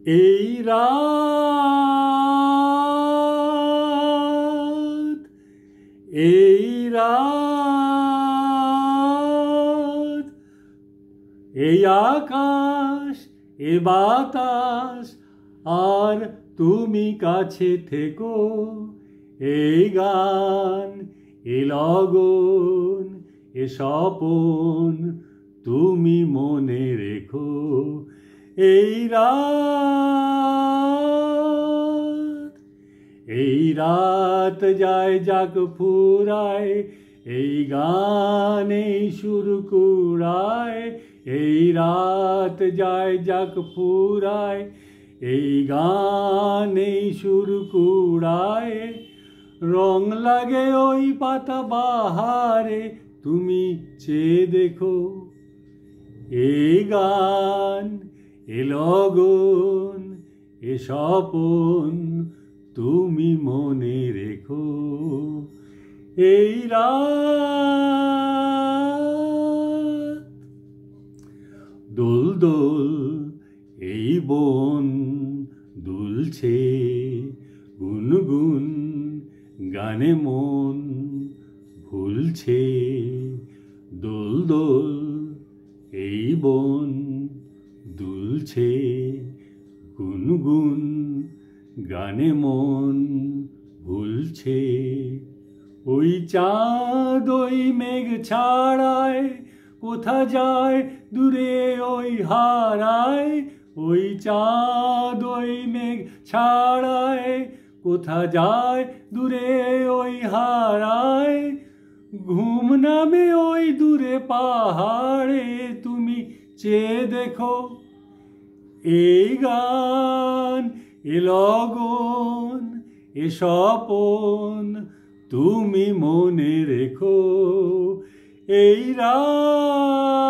এই রাত, এই রাত, এই আকাশ, এ বাতাস, আর তুমি কাছে থেকো। এই গান, এ লগন, এ স্বপন, তুমি মনে রেখো। এই রাত, এই রাত যায় যাক ফুরায়, এই গান এই সুর কুড়ায়। এই রাত যায় যাক ফুরায়, এই গান এই সুর কুড়ায়। রং লাগে ওই পাতা বাহারে, তুমি চেয়ে দেখো। এই গান, এ লগন, এ স্বপন, তুমি মনে রেখো। এই রাত, দোল দোল এই বন দুলছে, গুনগুন গানে মন ভুলছে। দোল দোল এই বন দুলছে, গুনগুন গানে মন ভুলছে। ওই চাঁদ ওই মেঘ ছাড়ায়, কোথা যায় দূরে ওই হারায়। ওই চাঁদ ওই মেঘ ছাড়ায়, কোথা যায় দূরে ওই হারায়। ঘুম নামে ওই দূরে পাহাড়ে, তুমি চেয়ে দেখো। এই গান, এ লগন, এ স্বপন, তুমি মনে রেখো। এই রাত।